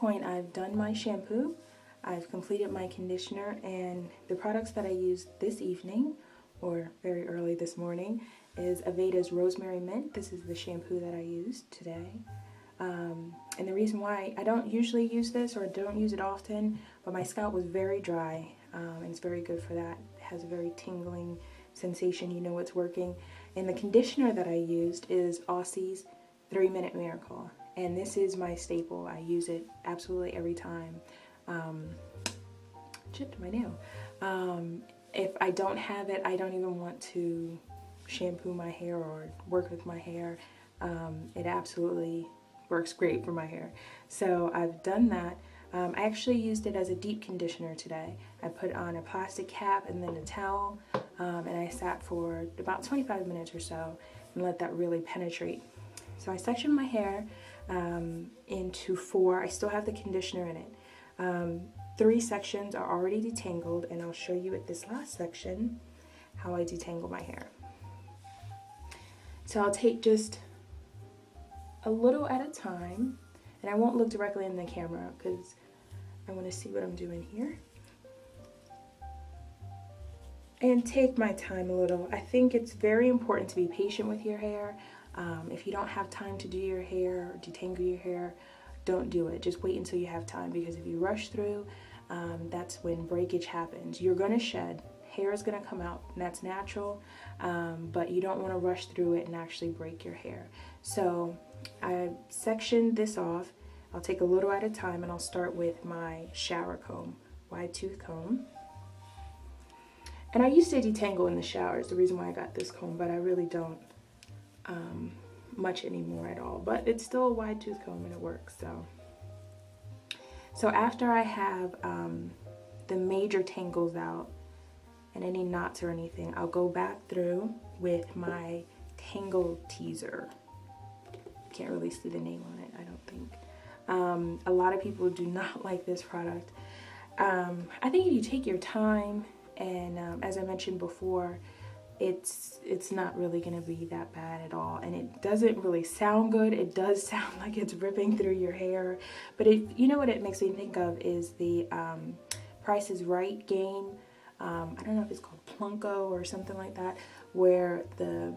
point, I've done my shampoo, I've completed my conditioner, and the products that I used this evening, or very early this morning, is Aveda's Rosemary Mint. This is the shampoo that I used today. And the reason why I don't usually use this, or don't use it often, but my scalp was very dry, and it's very good for that. It has a very tingling sensation, you know it's working. And the conditioner that I used is Aussie's 3-Minute Miracle, and this is my staple. I use it absolutely every time. Chipped my nail. If I don't have it, I don't even want to shampoo my hair or work with my hair. It absolutely works great for my hair. So I've done that. I actually used it as a deep conditioner today. I put on a plastic cap and then a towel, and I sat for about 25 minutes or so and let that really penetrate. So I sectioned my hair into 4. I still have the conditioner in it. 3 sections are already detangled, and I'll show you at this last section how I detangle my hair. So I'll take just a little at a time, and I won't look directly in the camera because I want to see what I'm doing here. And take my time a little. I think it's very important to be patient with your hair. If you don't have time to do your hair or detangle your hair, don't do it. Just wait until you have time, because if you rush through, that's when breakage happens. You're going to shed. Hair is going to come out, and that's natural, but you don't want to rush through it and actually break your hair. So I sectioned this off. I'll take a little at a time, and I'll start with my shower comb, wide tooth comb. And I used to detangle in the shower, is the reason why I got this comb, but I really don't much anymore at all. But it's still a wide tooth comb and it works. So after I have the major tangles out and any knots or anything, I'll go back through with my Tangle Teaser. Can't really see the name on it, I don't think. A lot of people do not like this product. I think if you take your time, and as I mentioned before, it's not really going to be that bad at all, and it doesn't really sound good. It does sound like it's ripping through your hair, but you know what it makes me think of is the Price is Right game. I don't know if it's called Plunko or something like that, where the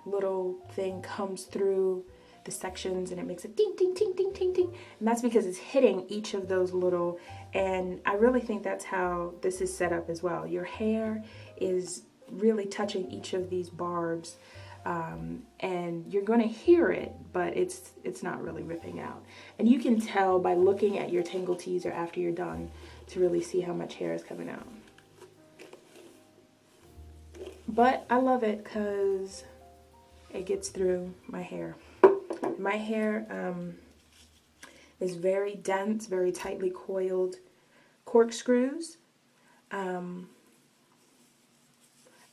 little thing comes through the sections and it makes a ding ding ding ding ding ding, and that's because it's hitting each of those little, and I really think that's how this is set up as well. Your hair is really touching each of these barbs, and you're going to hear it, but it's not really ripping out, and you can tell by looking at your Tangle Teaser after you're done to really see how much hair is coming out. But I love it because it gets through my hair. My hair is very dense, very tightly coiled corkscrews.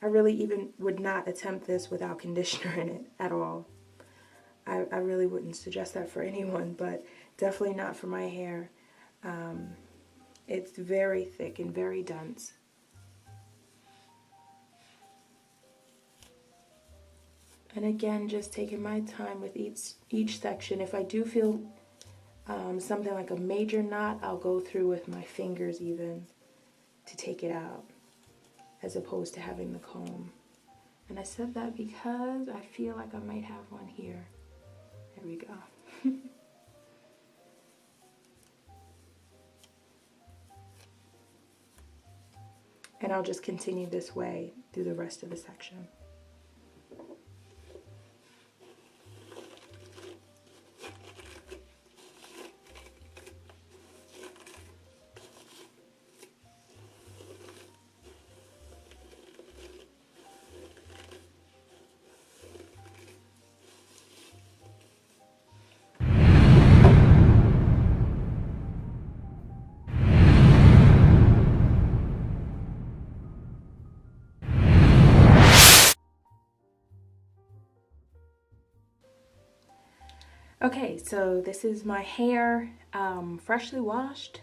I really even would not attempt this without conditioner in it at all. I really wouldn't suggest that for anyone, but definitely not for my hair. It's very thick and very dense. And again, just taking my time with each section. If I do feel something like a major knot, I'll go through with my fingers even to take it out, as opposed to having the comb. And I said that because I feel like I might have one here. There we go. And I'll just continue this way through the rest of the section. Okay, so this is my hair, freshly washed.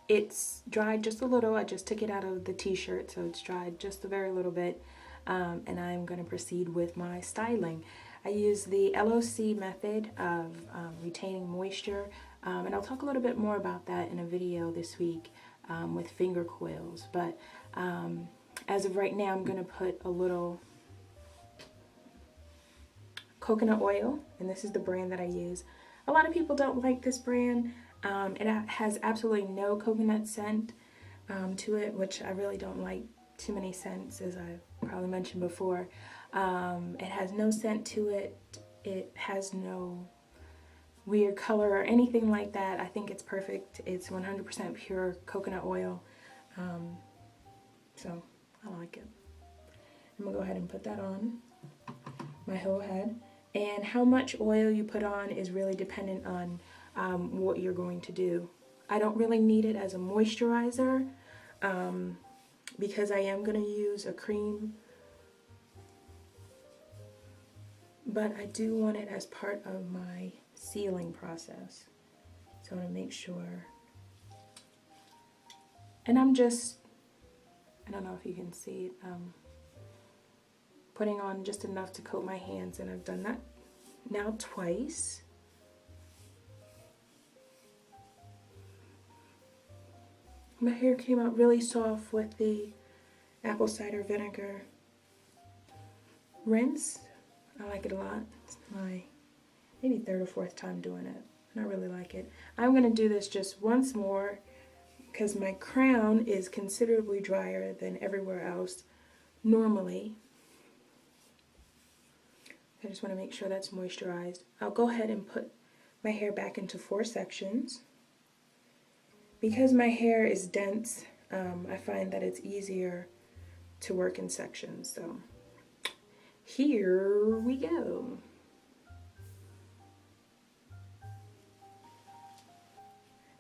It's dried just a little. I just took it out of the t-shirt, so it's dried just a very little bit. And I'm going to proceed with my styling. I use the LOC method of retaining moisture. And I'll talk a little bit more about that in a video this week with finger coils. But as of right now, I'm going to put a little coconut oil, and this is the brand that I use. A lot of people don't like this brand. It has absolutely no coconut scent to it, which I really don't like too many scents, as I probably mentioned before. It has no scent to it. It has no weird color or anything like that. I think it's perfect. It's 100% pure coconut oil. So I like it. I'm gonna go ahead and put that on my whole head. And how much oil you put on is really dependent on what you're going to do. I don't really need it as a moisturizer because I am going to use a cream, but I do want it as part of my sealing process. So I want to make sure. And I'm just, I don't know if you can see it, putting on just enough to coat my hands, and I've done that now twice. My hair came out really soft with the apple cider vinegar rinse. I like it a lot. It's my maybe third or fourth time doing it, and I really like it. I'm going to do this just once more because my crown is considerably drier than everywhere else normally. I just want to make sure that's moisturized. I'll go ahead and put my hair back into 4 sections. Because my hair is dense, I find that it's easier to work in sections. So here we go.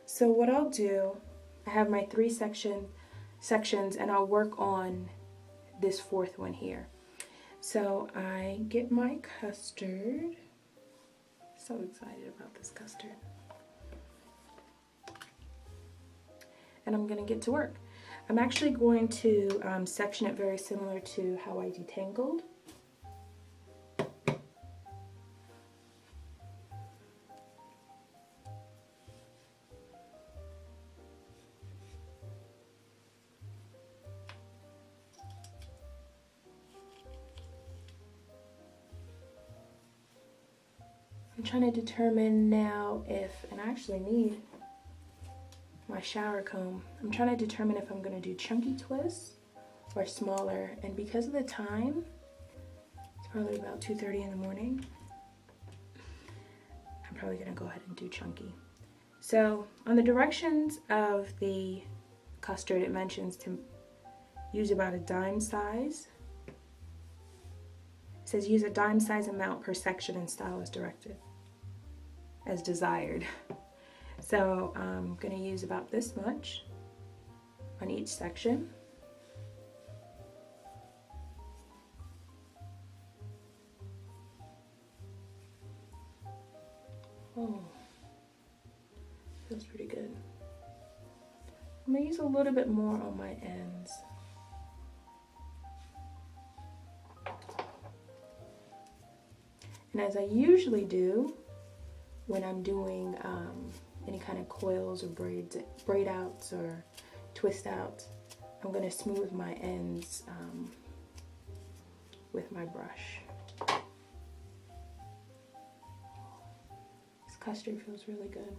So what I'll do, I have my 3 sections, and I'll work on this 4th one here. So I get my custard. So excited about this custard. And I'm going to get to work. I'm actually going to section it very similar to how I detangled. I'm trying to determine now if, and I actually need my shower comb. I'm trying to determine if I'm going to do chunky twists or smaller, and because of the time, it's probably about 2:30 in the morning, I'm probably going to go ahead and do chunky. So on the directions of the custard, it mentions to use about a dime size. It says use a dime size amount per section and style as directed, as desired. So I'm going to use about this much on each section. Oh, feels pretty good. I'm going to use a little bit more on my ends. And as I usually do when I'm doing any kind of coils or braid outs or twist outs, I'm going to smooth my ends with my brush. This custard feels really good.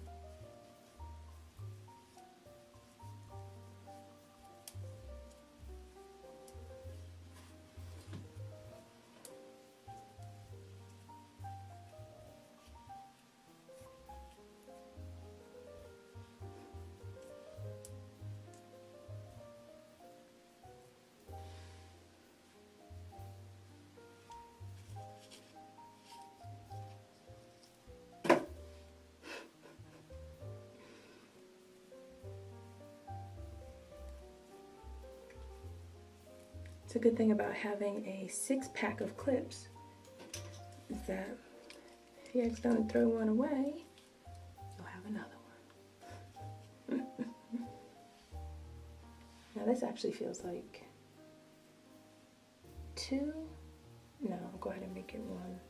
It's a good thing about having a 6-pack of clips is that if you accidentally throw one away, you'll have another one. Now this actually feels like 2. No, I'll go ahead and make it 1.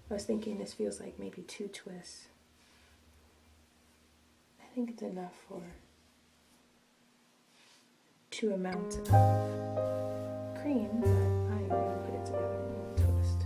I was thinking this feels like maybe 2 twists. I think it's enough for 2 amounts of cream, but I'm going to put it together in the toast.